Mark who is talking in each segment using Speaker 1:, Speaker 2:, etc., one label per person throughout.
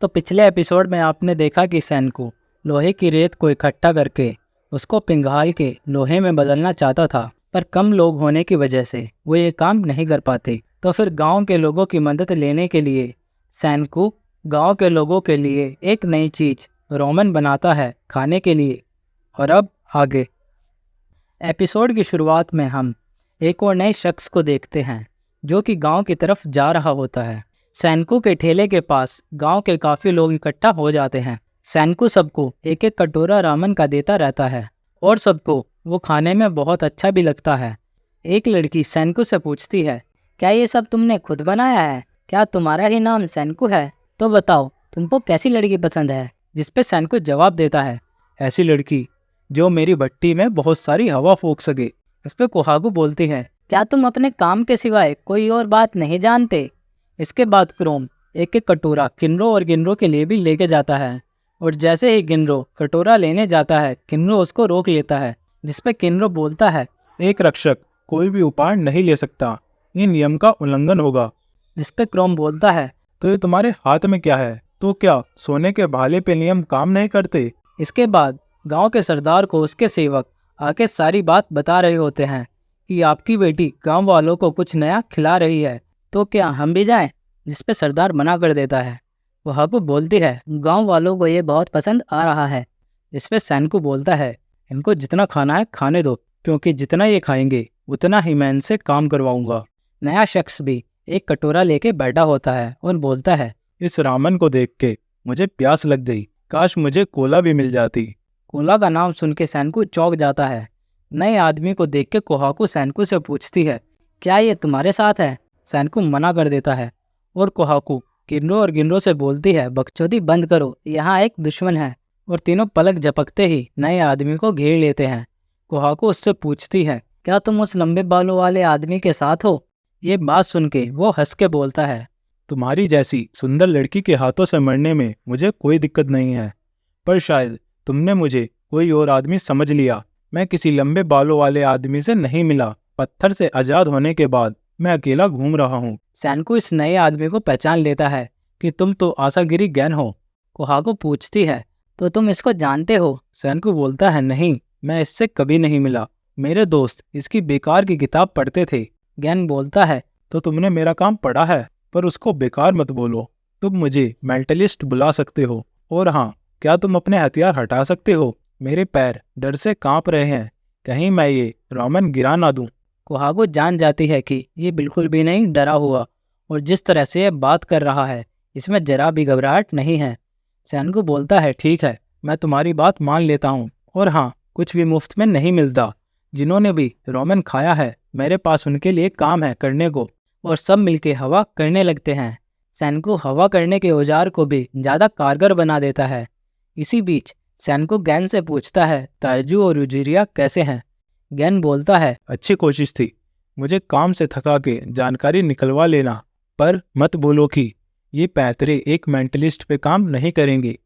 Speaker 1: तो पिछले एपिसोड में आपने देखा कि सैनको लोहे की रेत को इकट्ठा करके उसको पिघाल के लोहे में बदलना चाहता था, पर कम लोग होने की वजह से वो ये काम नहीं कर पाते। तो फिर गांव के लोगों की मदद लेने के लिए सैनको गांव के लोगों के लिए एक नई चीज रोमन बनाता है खाने के लिए। और अब आगे एपिसोड की शुरुआत में हम एक और नए शख्स को देखते हैं जो कि गांव की तरफ जा रहा होता है। सैनको के ठेले के पास गांव के काफ़ी लोग इकट्ठा हो जाते हैं। सैनको सबको एक एक कटोरा रामेन का देता रहता है और सबको वो खाने में बहुत अच्छा भी लगता है। एक लड़की सैनको से पूछती है, क्या ये सब तुमने खुद बनाया है? क्या तुम्हारा ही नाम सैनको है? तो बताओ तुमको कैसी लड़की पसंद है? जिस पे सैनको जवाब देता है, ऐसी लड़की जो मेरी भट्टी में बहुत सारी हवा फूंक सके। इस पे कोहागू बोलती है, क्या तुम अपने काम के सिवाय कोई और बात नहीं जानते? इसके बाद क्रोम एक एक कटोरा किन्रो और गिनरो के लिए भी लेके जाता है और जैसे ही गिनरो कटोरा लेने जाता है, किन्रो उसको रोक लेता है। जिसपे किन्रो बोलता है,
Speaker 2: एक रक्षक कोई भी उपहार नहीं ले सकता, ये नियम का उल्लंघन होगा।
Speaker 1: जिसपे क्रोम बोलता है,
Speaker 2: तो ये तुम्हारे हाथ में क्या है? तो क्या सोने के भाले पे नियम काम नहीं करते?
Speaker 1: इसके बाद गांव के सरदार को उसके सेवक आके सारी बात बता रहे होते हैं कि आपकी बेटी गांव वालों को कुछ नया खिला रही है, तो क्या हम भी जाएं? जिसपे सरदार मना कर देता है। वो हापू बोलती है, गांव वालों को ये बहुत पसंद आ रहा है। जिसपे सैनको बोलता है, इनको जितना खाना है खाने दो, क्योंकि जितना ये खाएंगे उतना ही मैं इनसे काम करवाऊंगा। नया शख्स भी एक कटोरा लेके बैठा होता है और बोलता है,
Speaker 2: इस रामन को देख के मुझे प्यास लग गई, काश मुझे कोला भी मिल जाती।
Speaker 1: कोला का नाम सुन के सैनको चौंक जाता है। नए आदमी को देख के कोहाकू सैनको से पूछती है, क्या ये तुम्हारे साथ है? सैनको मना कर देता है और कोहाकू किन्रो और गिनरो से बोलती है, बकचोदी बंद करो, यहाँ एक दुश्मन है। और तीनों पलक झपकते ही नए आदमी को घेर लेते हैं। कोहाकू उससे पूछती है, क्या तुम उस लंबे बालों वाले आदमी के साथ हो? ये बात सुन के वो हंस के बोलता है,
Speaker 2: तुम्हारी जैसी सुंदर लड़की के हाथों से मरने में मुझे कोई दिक्कत नहीं है, पर शायद तुमने मुझे कोई और आदमी समझ लिया। मैं किसी लंबे बालों वाले आदमी से नहीं मिला। पत्थर से आजाद होने के बाद मैं अकेला घूम रहा हूँ।
Speaker 1: सैनको इस नए आदमी को पहचान लेता है कि तुम तो आसागिरी गैन हो। कोहाकू पूछती है, तो तुम इसको जानते हो?
Speaker 2: सैनको बोलता है, नहीं, मैं इससे कभी नहीं मिला। मेरे दोस्त इसकी बेकार की किताब पढ़ते थे।
Speaker 1: गैन बोलता है,
Speaker 2: तो तुमने मेरा काम पढ़ा है, पर उसको बेकार मत बोलो। तुम मुझे मेंटलिस्ट बुला सकते हो। और हाँ, क्या तुम अपने हथियार हटा सकते हो? मेरे पैर डर से कांप रहे हैं, कहीं मैं ये रामेन गिरा ना दूं।
Speaker 1: कोहाकू जान जाती है कि ये बिल्कुल भी नहीं डरा हुआ और जिस तरह से ये बात कर रहा है इसमें जरा भी घबराहट नहीं है। सैनको बोलता है, ठीक है, मैं तुम्हारी बात मान लेता हूँ। और हाँ, कुछ भी मुफ्त में नहीं मिलता। जिन्होंने भी रामेन खाया है मेरे पास उनके लिए काम है करने को। और सब मिलके हवा करने लगते हैं। सैनको हवा करने के औजार को भी ज़्यादा कारगर बना देता है। इसी बीच सैनको गैन से पूछता है, ताइजू और यूजिरिया कैसे हैं? गैन बोलता है,
Speaker 2: अच्छी कोशिश थी। मुझे काम से थका के जानकारी निकलवा लेना, पर मत बोलो कि ये पैतरे एक मेंटलिस्ट पे काम नहीं करेंगे।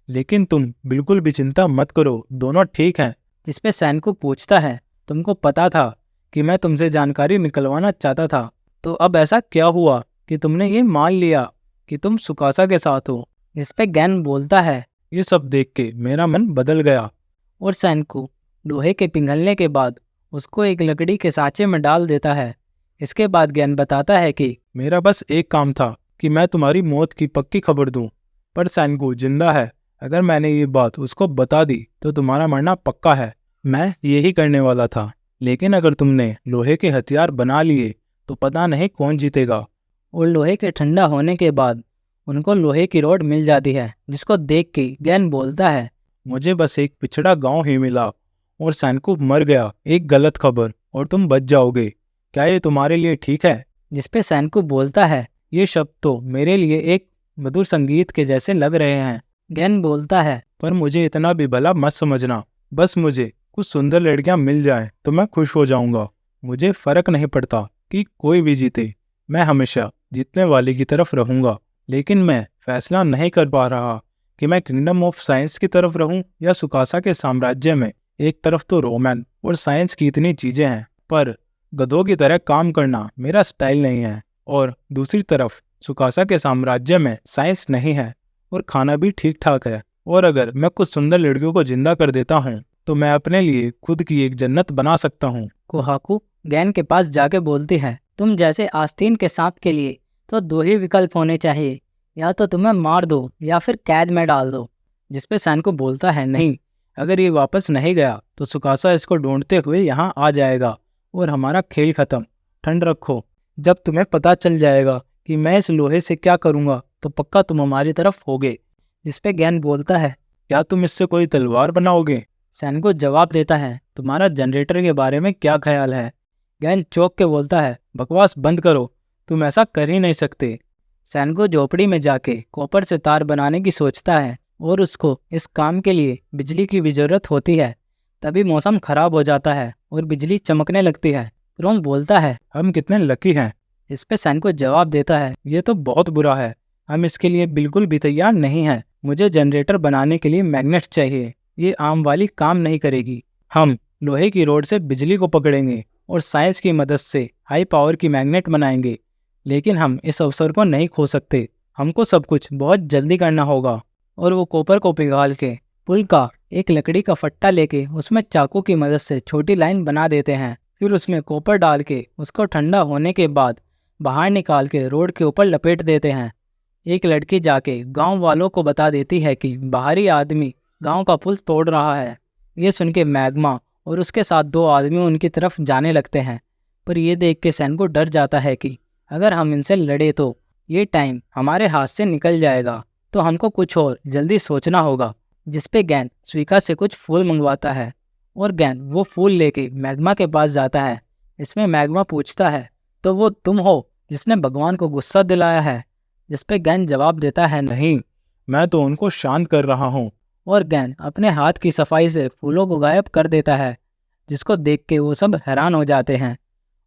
Speaker 2: लेकिन तुम बिल्कुल भी चिंता मत करो, दोनों ठीक हैं।
Speaker 1: जिसपे सैनको पूछता है, तुमको पता था कि मैं तुमसे जानकारी निकलवाना चाहता था, तो अब ऐसा क्या हुआ कि तुमने ये मान लिया कि तुम सुकासा के साथ हो? जिसपे गैन बोलता है,
Speaker 2: ये सब देख के मेरा मन बदल गया।
Speaker 1: और सैनको लोहे के पिघलने के बाद उसको एक लकड़ी के सांचे में डाल देता है। इसके बाद गैन बताता है कि
Speaker 2: मेरा बस एक काम था कि मैं तुम्हारी मौत की पक्की खबर दूं, पर सैनको जिंदा है। अगर मैंने ये बात उसको बता दी तो तुम्हारा मरना पक्का है। मैं यही करने वाला था, लेकिन अगर तुमने लोहे के हथियार बना लिए तो पता नहीं कौन जीतेगा।
Speaker 1: और लोहे के ठंडा होने के बाद उनको लोहे की रॉड मिल जाती है, जिसको देख के गैन बोलता है,
Speaker 2: मुझे बस एक पिछड़ा गांव ही मिला और सैनको मर गया। एक गलत खबर और तुम बच जाओगे। क्या ये तुम्हारे लिए ठीक है?
Speaker 1: जिसपे सैनको बोलता है,
Speaker 2: ये शब्द तो मेरे लिए एक मधुर संगीत के जैसे लग रहे हैं।
Speaker 1: गैन बोलता है,
Speaker 2: पर मुझे इतना भी भला मत समझना। बस मुझे कुछ सुंदर लड़कियां मिल जाएं तो मैं खुश हो जाऊंगा। मुझे फर्क नहीं पड़ता कि कोई भी जीते, मैं हमेशा जीतने वाले की तरफ रहूंगा। लेकिन मैं फैसला नहीं कर पा रहा कि मैं किंगडम ऑफ साइंस की तरफ रहूं या सुकासा के साम्राज्य में। एक तरफ तो रोमन और साइंस की इतनी चीजें हैं, पर गधों की तरह काम करना मेरा स्टाइल नहीं है, और दूसरी तरफ सुकासा के साम्राज्य में साइंस नहीं है और खाना भी ठीक ठाक है। और अगर मैं कुछ सुंदर लड़कियों को जिंदा कर देता हूँ तो मैं अपने लिए खुद की एक जन्नत बना सकता हूँ।
Speaker 1: कोहाकू गैन के पास जाके बोलती है, तुम जैसे आस्तीन के सांप के लिए तो दो ही विकल्प होने चाहिए, या तो तुम्हें मार दो या फिर कैद में डाल दो। जिसपे सैनको बोलता है, नहीं, अगर ये वापस नहीं गया तो सुकासा इसको ढूंढते हुए यहाँ आ जाएगा और हमारा खेल खत्म। ठंड रखो, जब तुम्हें पता चल जाएगा कि मैं इस लोहे से क्या करूँगा तो पक्का तुम हमारी तरफ होगे। जिसपे गैन बोलता है,
Speaker 2: क्या तुम इससे कोई तलवार बनाओगे?
Speaker 1: सैनको जवाब देता है, तुम्हारा जनरेटर के बारे में क्या ख्याल है? गैन चौंक के बोलता है, बकवास बंद करो, तुम ऐसा कर ही नहीं सकते। सैनको झोपड़ी में जाके कॉपर से तार बनाने की सोचता है और उसको इस काम के लिए बिजली की भी जरूरत होती है। तभी मौसम खराब हो जाता है और बिजली चमकने लगती है। क्रोम बोलता है,
Speaker 2: हम कितने लकी हैं।
Speaker 1: इस पे सैनको जवाब देता है,
Speaker 2: ये तो बहुत बुरा है, हम इसके लिए बिल्कुल भी तैयार नहीं हैं। मुझे जनरेटर बनाने के लिए मैग्नेट्स चाहिए, ये आम वाली काम नहीं करेगी। हम लोहे की रोड से बिजली को पकड़ेंगे और साइंस की मदद से हाई पावर की मैग्नेट बनाएंगे, लेकिन हम इस अवसर को नहीं खो सकते। हमको सब कुछ बहुत जल्दी करना होगा। और वो कॉपर को पिघाल के पुल का एक लकड़ी का फट्टा लेके उसमें चाकू की मदद से छोटी लाइन बना देते हैं। फिर उसमें कॉपर डाल के उसको ठंडा होने के बाद बाहर निकाल के रोड के ऊपर लपेट देते हैं। एक लड़की जाके गांव वालों को बता देती है कि बाहरी आदमी गांव का पुल तोड़ रहा है। ये सुन के मैग्मा और उसके साथ दो आदमी उनकी तरफ जाने लगते हैं, पर ये देख के सैनको डर जाता है कि अगर हम इनसे लड़े तो ये टाइम हमारे हाथ से निकल जाएगा, तो हमको कुछ और जल्दी सोचना होगा। जिसपे गैन स्वीका से कुछ फूल मंगवाता है और गैन वो फूल लेके मैग्मा के पास जाता है। इसमें मैग्मा पूछता है, तो वो तुम हो जिसने भगवान को गुस्सा दिलाया है? जिसपे गैन जवाब देता है, नहीं, मैं तो उनको शांत कर रहा हूँ।
Speaker 1: और गैन अपने हाथ की सफाई से फूलों को गायब कर देता है, जिसको देख के वो सब हैरान हो जाते हैं।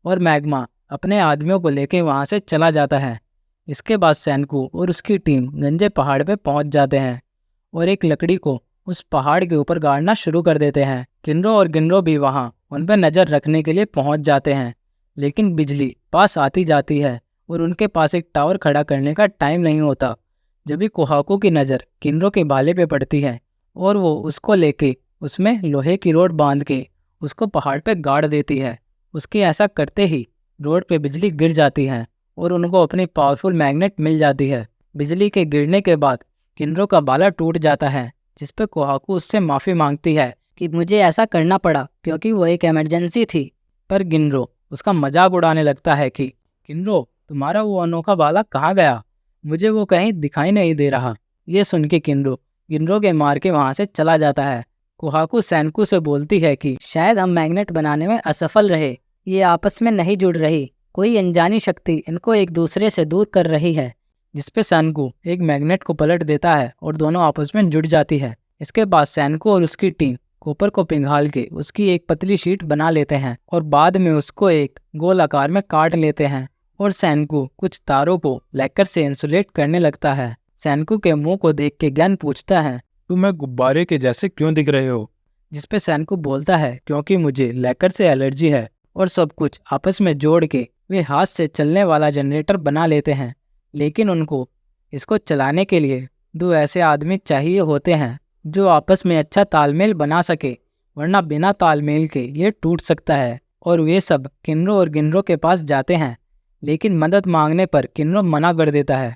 Speaker 1: और मैग्मा अपने आदमियों को लेके वहाँ से चला जाता है। इसके बाद सैनको और उसकी टीम गंजे पहाड़ पे पहुँच जाते हैं और एक लकड़ी को उस पहाड़ के ऊपर गाड़ना शुरू कर देते हैं। किन्रो और गिनरो भी वहाँ उन पर नज़र रखने के लिए पहुँच जाते हैं, लेकिन बिजली पास आती जाती है और उनके पास एक टावर खड़ा करने का टाइम नहीं होता। जब भी कोहाकू की नज़र किन्रो के बाले पे पड़ती है और वो उसको लेके उसमें लोहे की रोड बांध के उसको पहाड़ पे गाड़ देती है। उसके ऐसा करते ही रोड पे बिजली गिर जाती है और उनको अपनी पावरफुल मैग्नेट मिल जाती है। बिजली के गिरने के बाद किन्रो का बाला टूट जाता है, जिस पे कोहाकू उससे माफ़ी मांगती है कि मुझे ऐसा करना पड़ा क्योंकि वो एक इमरजेंसी थी। पर गिनरो उसका मजाक उड़ाने लगता है कि किन्रो, तुम्हारा वो अनोखा बाला कहाँ गया? मुझे वो कहीं दिखाई नहीं दे रहा। ये सुन के गिनरो के मार के वहाँ से चला जाता है। कोहाकू सैनको से बोलती है कि शायद हम मैग्नेट बनाने में असफल रहे, ये आपस में नहीं जुड़ रही, कोई अनजानी शक्ति इनको एक दूसरे से दूर कर रही है। जिसपे सैनको एक मैग्नेट को पलट देता है और दोनों आपस में जुड़ जाती है। इसके बाद सैनको और उसकी टीम कॉपर को पिघाल के उसकी एक पतली शीट बना लेते हैं और बाद में उसको एक गोल आकार में काट लेते हैं। और सैनको कुछ तारों को लैकर से इंसुलेट करने लगता है। सैनको के मुंह को देख के गैन पूछता है,
Speaker 2: तुम्हें गुब्बारे के जैसे क्यों दिख रहे हो?
Speaker 1: जिसपे सैनको बोलता है, क्योंकि मुझे लैकर से एलर्जी है। और सब कुछ आपस में जोड़ के वे हाथ से चलने वाला जनरेटर बना लेते हैं, लेकिन उनको इसको चलाने के लिए दो ऐसे आदमी चाहिए होते हैं जो आपस में अच्छा तालमेल बना सके, वरना बिना तालमेल के ये टूट सकता है। और वे सब किन्रो और गिनरो के पास जाते हैं, लेकिन मदद मांगने पर किन्रो मना कर देता है।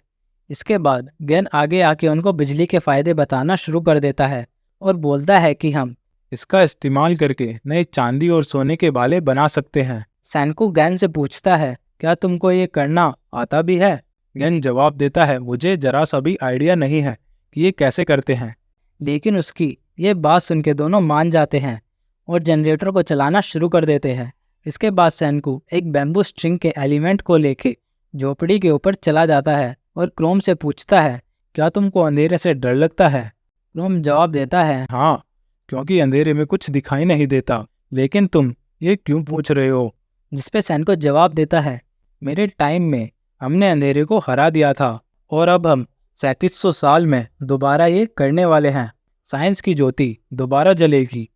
Speaker 1: इसके बाद गैन आगे आके उनको बिजली के फायदे बताना शुरू कर देता है और बोलता है कि हम
Speaker 2: इसका इस्तेमाल करके नए चांदी और सोने के बाले बना सकते हैं।
Speaker 1: सैनको गैन से पूछता है, क्या तुमको ये करना आता भी है?
Speaker 2: गैन जवाब देता है, मुझे जरा सा भी आइडिया नहीं है कि ये कैसे करते हैं।
Speaker 1: लेकिन उसकी ये बात सुन के दोनों मान जाते हैं और जनरेटर को चलाना शुरू कर देते हैं। इसके बाद सैनको एक बैम्बू स्ट्रिंग के एलिमेंट को लेके झोपड़ी के ऊपर चला जाता है और क्रोम से पूछता है, क्या तुमको अंधेरे से डर लगता है? क्रोम जवाब देता है,
Speaker 2: हाँ, क्योंकि अंधेरे में कुछ दिखाई नहीं देता। लेकिन तुम ये क्यों पूछ रहे हो?
Speaker 1: जिसपे सैनको जवाब देता है, मेरे टाइम में हमने अंधेरे को हरा दिया था और अब हम 3700 साल में दोबारा ये करने वाले हैं। साइंस की ज्योति दोबारा जलेगी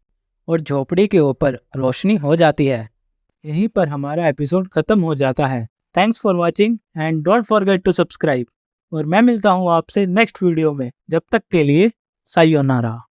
Speaker 1: और झोपड़ी के ऊपर रोशनी हो जाती है। यहीं पर हमारा एपिसोड खत्म हो जाता है। Thanks for watching and don't forget to subscribe. और मैं मिलता हूँ आपसे नेक्स्ट वीडियो में। जब तक के लिए सायोनारा।